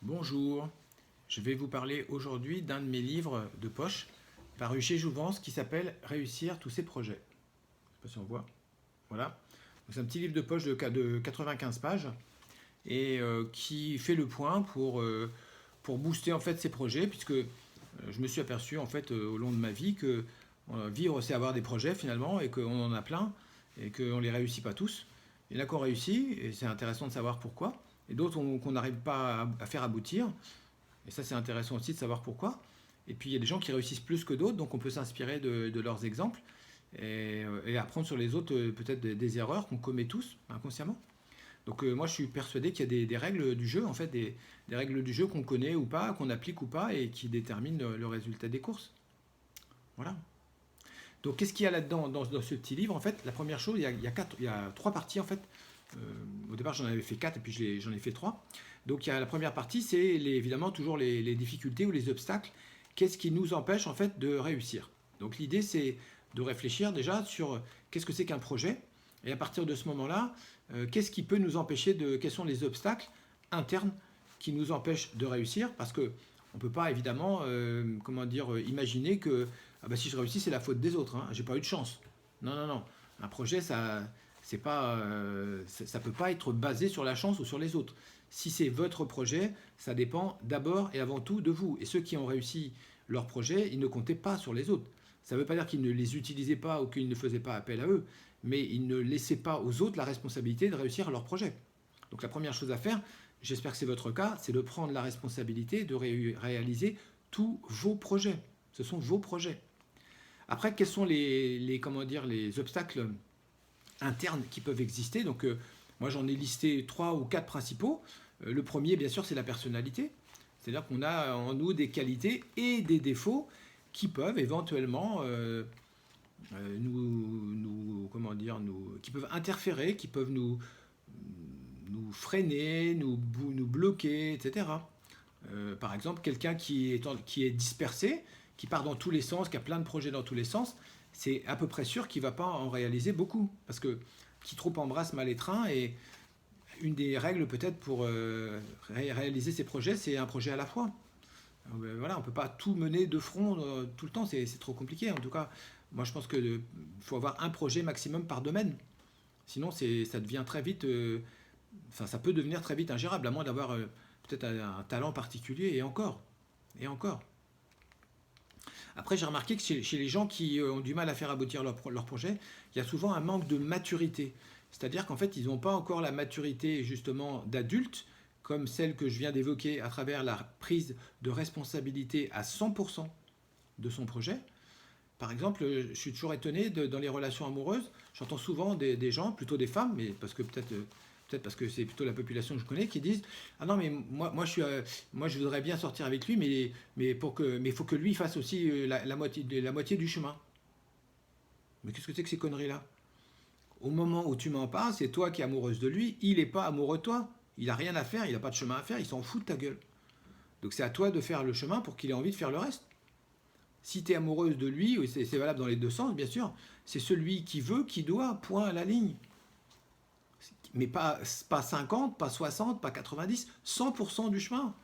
Bonjour, je vais vous parler aujourd'hui d'un de mes livres de poche paru chez Jouvence qui s'appelle Réussir tous ses projets. Je ne sais pas si on voit. Voilà. C'est un petit livre de poche de 95 pages et qui fait le point pour booster en fait ses projets puisque je me suis aperçu en fait au long de ma vie que vivre c'est avoir des projets finalement et qu'on en a plein et qu'on ne les réussit pas tous. Il y en a qu'on réussit et c'est intéressant de savoir pourquoi et d'autres qu'on n'arrive pas à faire aboutir. Et ça, c'est intéressant aussi de savoir pourquoi. Et puis, il y a des gens qui réussissent plus que d'autres, donc on peut s'inspirer de leurs exemples et apprendre sur les autres peut-être des erreurs qu'on commet tous inconsciemment. Donc, moi, je suis persuadé qu'il y a des règles du jeu, en fait, des règles du jeu qu'on connaît ou pas, qu'on applique ou pas, et qui déterminent le résultat des courses. Voilà. Donc, qu'est-ce qu'il y a là-dedans dans ce petit livre? En fait, la première chose, il y a trois parties, en fait. Au départ, j'en avais fait quatre, et puis j'en ai fait trois. Donc, il y a la première partie, c'est évidemment toujours les difficultés ou les obstacles. Qu'est-ce qui nous empêche, en fait, de réussir? Donc, l'idée, c'est de réfléchir déjà sur qu'est-ce que c'est qu'un projet. Et à partir de ce moment-là, qu'est-ce qui peut nous empêcher quels sont les obstacles internes qui nous empêchent de réussir? Parce que on ne peut pas évidemment, comment dire, imaginer que ah bah, si je réussis, c'est la faute des autres. Hein. J'ai pas eu de chance. Non, non, non. Un projet, c'est pas, ça peut pas être basé sur la chance ou sur les autres. Si c'est votre projet, ça dépend d'abord et avant tout de vous. Et ceux qui ont réussi leur projet, ils ne comptaient pas sur les autres. Ça ne veut pas dire qu'ils ne les utilisaient pas ou qu'ils ne faisaient pas appel à eux, mais ils ne laissaient pas aux autres la responsabilité de réussir leur projet. Donc la première chose à faire, j'espère que c'est votre cas, c'est de prendre la responsabilité de réaliser tous vos projets. Ce sont vos projets. Après, quels sont comment dire, les obstacles internes qui peuvent exister? Donc, moi, j'en ai listé trois ou quatre principaux. Le premier, bien sûr, c'est la personnalité. C'est-à-dire qu'on a en nous des qualités et des défauts qui peuvent éventuellement comment dire, qui peuvent interférer, qui peuvent nous freiner, nous bloquer, etc. Par exemple, quelqu'un qui est dispersé, qui part dans tous les sens, qui a plein de projets dans tous les sens, c'est à peu près sûr qu'il ne va pas en réaliser beaucoup. Parce que qui trop embrasse mal les trains. Et une des règles peut-être pour réaliser ses projets, c'est un projet à la fois. Voilà, on ne peut pas tout mener de front tout le temps, c'est trop compliqué. En tout cas, moi je pense qu'il faut avoir un projet maximum par domaine. Sinon, ça devient très vite, enfin ça peut devenir très vite ingérable, à moins d'avoir peut-être un talent particulier, et encore. Et encore. Après, j'ai remarqué que chez les gens qui ont du mal à faire aboutir leur projet, il y a souvent un manque de maturité. C'est-à-dire qu'en fait, ils n'ont pas encore la maturité justement d'adulte, comme celle que je viens d'évoquer à travers la prise de responsabilité à 100% de son projet. Par exemple, je suis toujours étonné dans les relations amoureuses, j'entends souvent des gens, plutôt des femmes, mais parce que peut-être parce que c'est plutôt la population que je connais, qui disent ah non mais moi je voudrais bien sortir avec lui, mais faut que lui fasse aussi la moitié du chemin. Mais qu'est-ce que c'est que ces conneries là? Au moment où tu m'en parles, c'est toi qui es amoureuse de lui, il n'est pas amoureux de toi, il a rien à faire, il n'a pas de chemin à faire, il s'en fout de ta gueule. Donc c'est à toi de faire le chemin pour qu'il ait envie de faire le reste. Si tu es amoureuse de lui, et c'est valable dans les deux sens, bien sûr, c'est celui qui veut, qui doit, point à la ligne. Mais pas 50, pas 60, pas 90, 100% du chemin.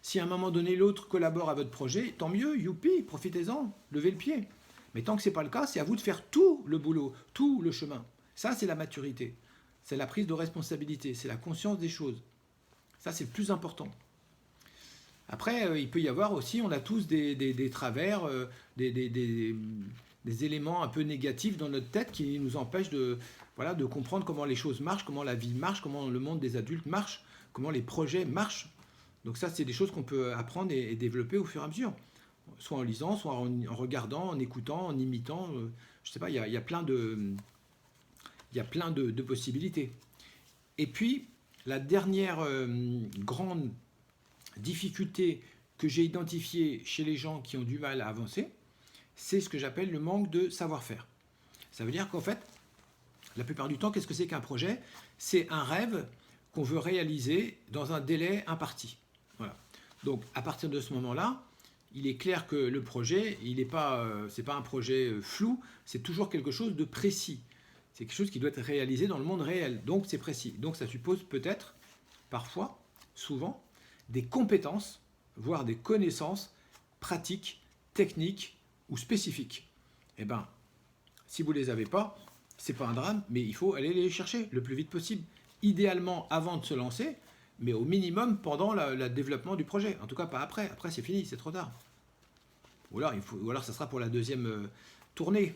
Si à un moment donné l'autre collabore à votre projet, tant mieux, youpi, profitez-en, levez le pied. Mais tant que ce n'est pas le cas, c'est à vous de faire tout le boulot, tout le chemin. Ça, c'est la maturité. C'est la prise de responsabilité, c'est la conscience des choses. Ça, c'est le plus important. Après, il peut y avoir aussi, on a tous des travers, des éléments un peu négatifs dans notre tête qui nous empêchent voilà, de comprendre comment les choses marchent, comment la vie marche, comment le monde des adultes marche, comment les projets marchent. Donc ça, c'est des choses qu'on peut apprendre et développer au fur et à mesure. Soit en lisant, soit en regardant, en écoutant, en imitant. Je ne sais pas, il y a plein de possibilités. Et puis, la dernière grande difficulté que j'ai identifiée chez les gens qui ont du mal à avancer, c'est ce que j'appelle le manque de savoir-faire. Ça veut dire qu'en fait, la plupart du temps, qu'est-ce que c'est qu'un projet? C'est un rêve qu'on veut réaliser dans un délai imparti. Voilà. Donc, à partir de ce moment-là, il est clair que le projet, c'est pas un projet flou, c'est toujours quelque chose de précis. C'est quelque chose qui doit être réalisé dans le monde réel. Donc, c'est précis. Donc, ça suppose peut-être, parfois, souvent, des compétences, voire des connaissances pratiques, techniques ou spécifiques. Eh bien, si vous ne les avez pas, ce n'est pas un drame, mais il faut aller les chercher le plus vite possible. Idéalement avant de se lancer, mais au minimum pendant le développement du projet. En tout cas, pas après. Après, c'est fini, c'est trop tard. Ou alors ça sera pour la deuxième tournée.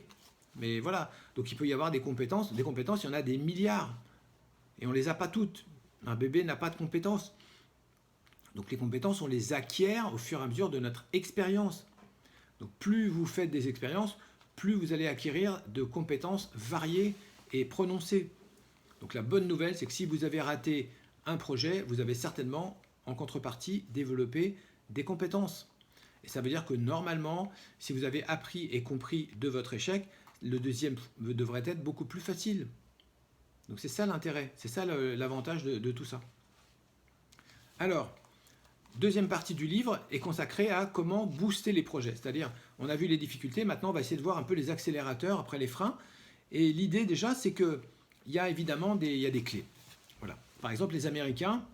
Mais voilà, donc il peut y avoir des compétences. Des compétences, il y en a des milliards. Et on ne les a pas toutes. Un bébé n'a pas de compétences. Donc les compétences, on les acquiert au fur et à mesure de notre expérience. Donc plus vous faites des expériences, plus vous allez acquérir de compétences variées et prononcées. Donc la bonne nouvelle, c'est que si vous avez raté un projet, vous avez certainement, en contrepartie, développé des compétences. Et ça veut dire que normalement, si vous avez appris et compris de votre échec, le deuxième devrait être beaucoup plus facile. Donc c'est ça l'intérêt, c'est ça l'avantage de tout ça. Alors, deuxième partie du livre est consacrée à comment booster les projets. C'est-à-dire, on a vu les difficultés, maintenant on va essayer de voir un peu les accélérateurs après les freins. Et l'idée déjà, c'est qu'il y a évidemment des clés. Voilà. Par exemple, les Américains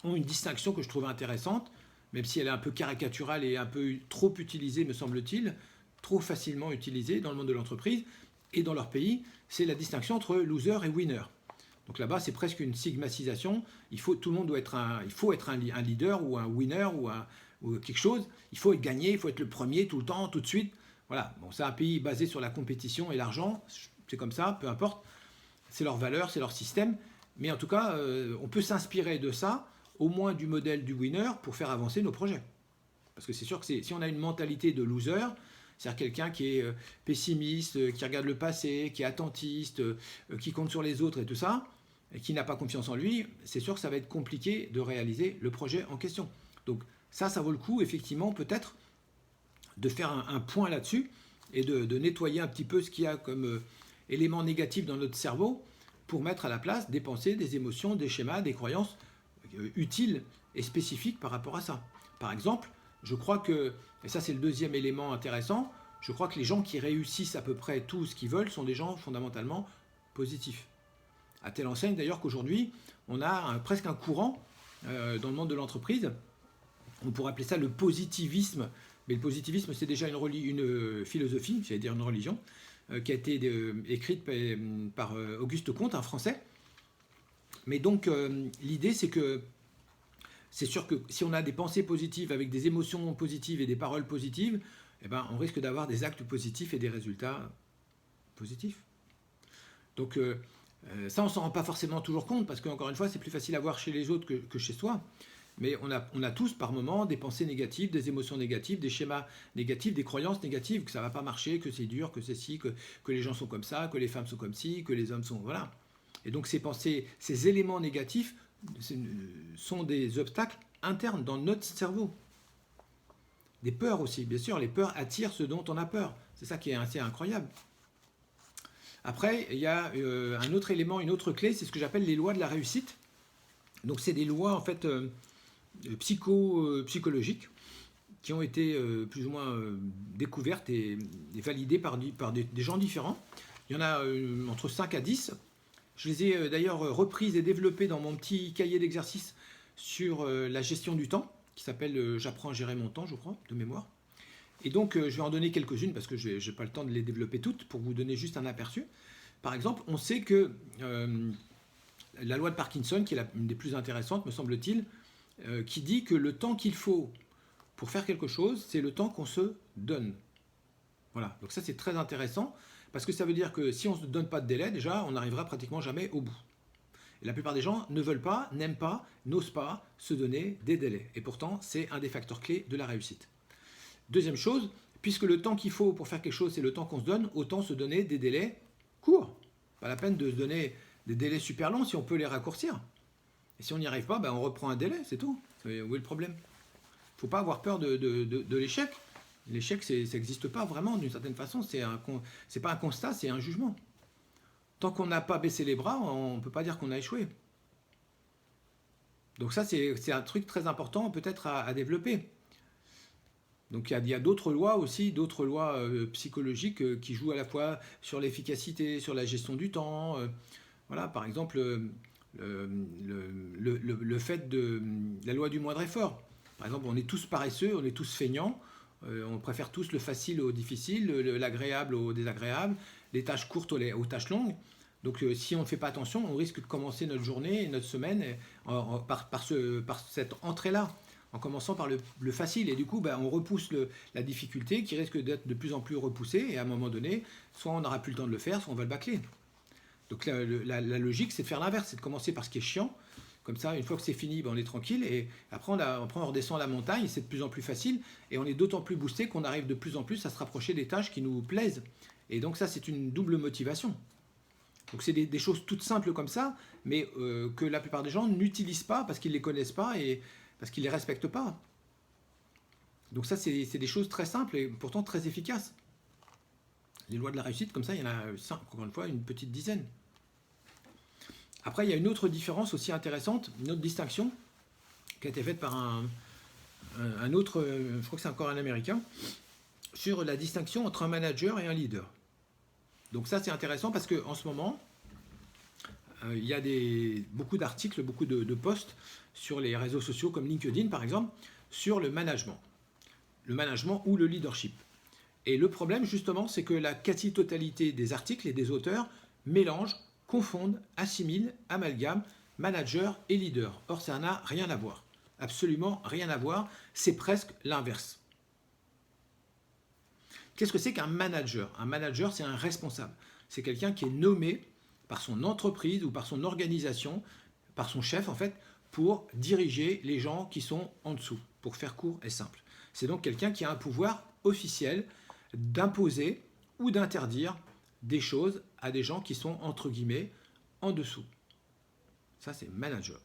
ont une distinction que je trouve intéressante, même si elle est un peu caricaturale et un peu trop utilisée, me semble-t-il, trop facilement utilisée dans le monde de l'entreprise et dans leur pays, c'est la distinction entre loser et winner. Donc là-bas, c'est presque une sigmatisation. Tout le monde doit être il faut être un leader ou un winner ou quelque chose. Il faut être gagné, il faut être le premier tout le temps, tout de suite. Voilà. Bon, c'est un pays basé sur la compétition et l'argent. C'est comme ça, peu importe. C'est leur valeur, c'est leur système. Mais en tout cas, on peut s'inspirer de ça, au moins du modèle du winner, pour faire avancer nos projets. Parce que c'est sûr que si on a une mentalité de loser, c'est-à-dire quelqu'un qui est pessimiste, qui regarde le passé, qui est attentiste, qui compte sur les autres et tout ça, et qui n'a pas confiance en lui, c'est sûr que ça va être compliqué de réaliser le projet en question. Donc ça vaut le coup, effectivement, peut-être, de faire un point là-dessus et de nettoyer un petit peu ce qu'il y a comme éléments négatifs dans notre cerveau pour mettre à la place des pensées, des émotions, des schémas, des croyances utiles et spécifiques par rapport à ça. Par exemple, je crois que, et ça c'est le deuxième élément intéressant, je crois que les gens qui réussissent à peu près tout ce qu'ils veulent sont des gens fondamentalement positifs. À telle enseigne d'ailleurs qu'aujourd'hui, on a presque un courant dans le monde de l'entreprise, on pourrait appeler ça le positivisme, mais le positivisme c'est déjà une philosophie, j'allais dire une religion, qui a été écrite par Auguste Comte, un Français. Mais donc l'idée c'est que c'est sûr que si on a des pensées positives avec des émotions positives et des paroles positives, eh ben, on risque d'avoir des actes positifs et des résultats positifs. Donc ça, on ne s'en rend pas forcément toujours compte parce qu'encore une fois, c'est plus facile à voir chez les autres que chez soi. Mais on a tous par moments des pensées négatives, des émotions négatives, des schémas négatifs, des croyances négatives, que ça ne va pas marcher, que c'est dur, que c'est ci, que les gens sont comme ça, que les femmes sont comme ci, que les hommes sont... Voilà. Et donc ces pensées, ces éléments négatifs sont des obstacles internes dans notre cerveau. Des peurs aussi, bien sûr, les peurs attirent ce dont on a peur. C'est ça qui est assez incroyable. Après, il y a un autre élément, une autre clé, c'est ce que j'appelle les lois de la réussite. Donc c'est des lois en fait psychologiques qui ont été plus ou moins découvertes et validées par des gens différents. Il y en a entre 5 à 10. Je les ai d'ailleurs reprises et développées dans mon petit cahier d'exercice sur la gestion du temps, qui s'appelle J'apprends à gérer mon temps, je crois, de mémoire. Et donc, je vais en donner quelques-unes parce que je n'ai pas le temps de les développer toutes pour vous donner juste un aperçu. Par exemple, on sait que la loi de Parkinson, qui est une des plus intéressantes, me semble-t-il, qui dit que le temps qu'il faut pour faire quelque chose, c'est le temps qu'on se donne. Voilà, donc ça c'est très intéressant. Parce que ça veut dire que si on ne se donne pas de délai, déjà, on n'arrivera pratiquement jamais au bout. Et la plupart des gens ne veulent pas, n'aiment pas, n'osent pas se donner des délais. Et pourtant, c'est un des facteurs clés de la réussite. Deuxième chose, puisque le temps qu'il faut pour faire quelque chose, c'est le temps qu'on se donne, autant se donner des délais courts. Pas la peine de se donner des délais super longs si on peut les raccourcir. Et si on n'y arrive pas, ben on reprend un délai, c'est tout. Où est le problème? Il ne faut pas avoir peur de l'échec. L'échec, ça n'existe pas vraiment d'une certaine façon. C'est pas un constat, c'est un jugement. Tant qu'on n'a pas baissé les bras, on ne peut pas dire qu'on a échoué. Donc ça, c'est un truc très important peut-être à développer. Donc il y a d'autres lois aussi, d'autres lois psychologiques qui jouent à la fois sur l'efficacité, sur la gestion du temps. Voilà, par exemple, le fait de la loi du moindre effort. Par exemple, on est tous paresseux, on est tous feignants, on préfère tous le facile au difficile, l'agréable au désagréable, les tâches courtes aux tâches longues. Donc si on ne fait pas attention, on risque de commencer notre journée, notre semaine par cette entrée-là, en commençant par le facile. Et du coup, on repousse la difficulté qui risque d'être de plus en plus repoussée. Et à un moment donné, soit on n'aura plus le temps de le faire, soit on va le bâcler. Donc la logique, c'est de faire l'inverse, c'est de commencer par ce qui est chiant. Comme ça, une fois que c'est fini, on est tranquille. Et après, on redescend la montagne, c'est de plus en plus facile. Et on est d'autant plus boosté qu'on arrive de plus en plus à se rapprocher des tâches qui nous plaisent. Et donc ça, c'est une double motivation. Donc c'est des choses toutes simples comme ça, mais que la plupart des gens n'utilisent pas parce qu'ils ne les connaissent pas et parce qu'ils ne les respectent pas. Donc ça, c'est des choses très simples et pourtant très efficaces. Les lois de la réussite, comme ça, il y en a, encore une fois, une petite dizaine. Après, il y a une autre différence aussi intéressante, une autre distinction qui a été faite par un autre, je crois que c'est encore un Américain, sur la distinction entre un manager et un leader. Donc ça, c'est intéressant parce qu'en ce moment, il y a beaucoup d'articles, beaucoup de posts sur les réseaux sociaux comme LinkedIn, par exemple, sur le management ou le leadership. Et le problème, justement, c'est que la quasi-totalité des articles et des auteurs mélangent, confondent, assimilent, amalgament manager et leader. Or, ça n'a rien à voir. Absolument rien à voir. C'est presque l'inverse. Qu'est-ce que c'est qu'un manager? Un manager, c'est un responsable. C'est quelqu'un qui est nommé par son entreprise ou par son organisation, par son chef, en fait, pour diriger les gens qui sont en dessous, pour faire court et simple. C'est donc quelqu'un qui a un pouvoir officiel d'imposer ou d'interdire des choses à des gens qui sont, entre guillemets, en dessous. Ça, c'est manager.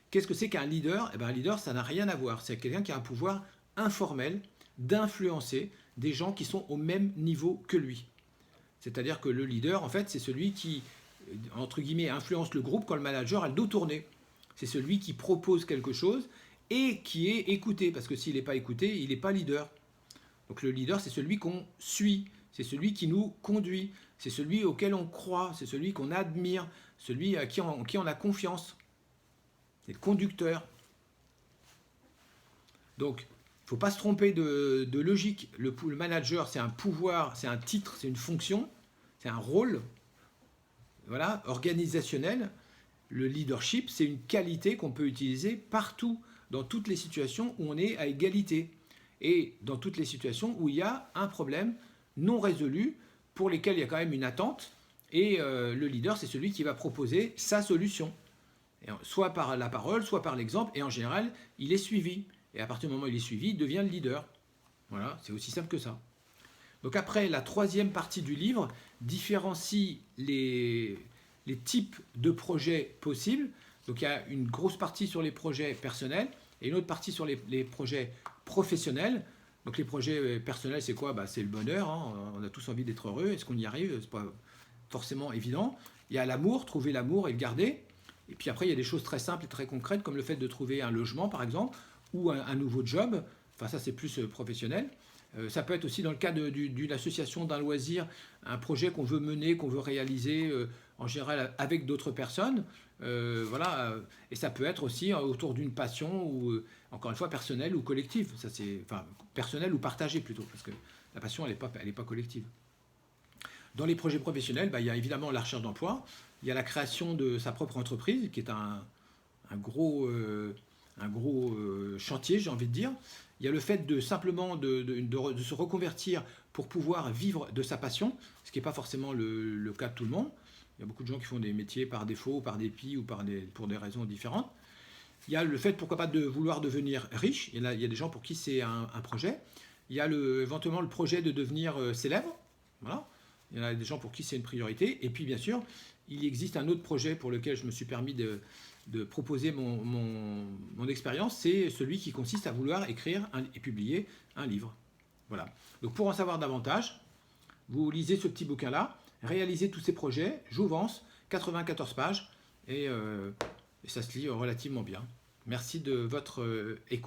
Qu'est-ce que c'est qu'un leader? Un leader, ça n'a rien à voir. C'est quelqu'un qui a un pouvoir informel d'influencer des gens qui sont au même niveau que lui. C'est-à-dire que le leader, en fait, c'est celui qui, entre guillemets, influence le groupe quand le manager a le dos tourné. C'est celui qui propose quelque chose et qui est écouté. Parce que s'il n'est pas écouté, il n'est pas leader. Donc le leader, c'est celui qu'on suit, c'est celui qui nous conduit, c'est celui auquel on croit, c'est celui qu'on admire, celui à qui on a confiance. C'est le conducteur. Donc, il ne faut pas se tromper de logique. Le manager, c'est un pouvoir, c'est un titre, c'est une fonction, c'est un rôle, voilà, organisationnel. Le leadership, c'est une qualité qu'on peut utiliser partout, dans toutes les situations où on est à égalité. Et dans toutes les situations où il y a un problème non résolu, pour lesquels il y a quand même une attente, et le leader, c'est celui qui va proposer sa solution. Et soit par la parole, soit par l'exemple, et en général, il est suivi. Et à partir du moment où il est suivi, il devient le leader. Voilà, c'est aussi simple que ça. Donc après, la troisième partie du livre différencie les types de projets possibles. Donc il y a une grosse partie sur les projets personnels et une autre partie sur les projets professionnels. Donc les projets personnels, c'est quoi? C'est le bonheur, hein. On a tous envie d'être heureux. Est-ce qu'on y arrive? C'est pas forcément évident. Il y a l'amour, trouver l'amour et le garder. Et puis après, il y a des choses très simples et très concrètes, comme le fait de trouver un logement, par exemple, ou un nouveau job. Enfin, ça, c'est plus professionnel. Ça peut être aussi dans le cas d'une association, d'un loisir, un projet qu'on veut mener, qu'on veut réaliser, en général avec d'autres personnes. Voilà. Et ça peut être aussi autour d'une passion, ou encore une fois, personnelle ou collective. Ça, enfin, personnelle ou partagée plutôt, parce que la passion, elle n'est pas collective. Dans les projets professionnels, il y a évidemment la recherche d'emploi, il y a la création de sa propre entreprise, qui est un gros chantier, j'ai envie de dire. Il y a le fait de simplement de se reconvertir pour pouvoir vivre de sa passion, ce qui n'est pas forcément le cas de tout le monde. Il y a beaucoup de gens qui font des métiers par défaut, par dépit ou pour des raisons différentes. Il y a le fait, pourquoi pas, de vouloir devenir riche. Il y a des gens pour qui c'est un projet. Il y a éventuellement le projet de devenir célèbre. Voilà. Il y en a des gens pour qui c'est une priorité. Et puis, bien sûr, il existe un autre projet pour lequel je me suis permis de proposer mon expérience. C'est celui qui consiste à vouloir écrire et publier un livre. Voilà. Donc, pour en savoir davantage, vous lisez ce petit bouquin-là, réalisez tous ces projets, Jouvence, 94 pages, et ça se lit relativement bien. Merci de votre écoute.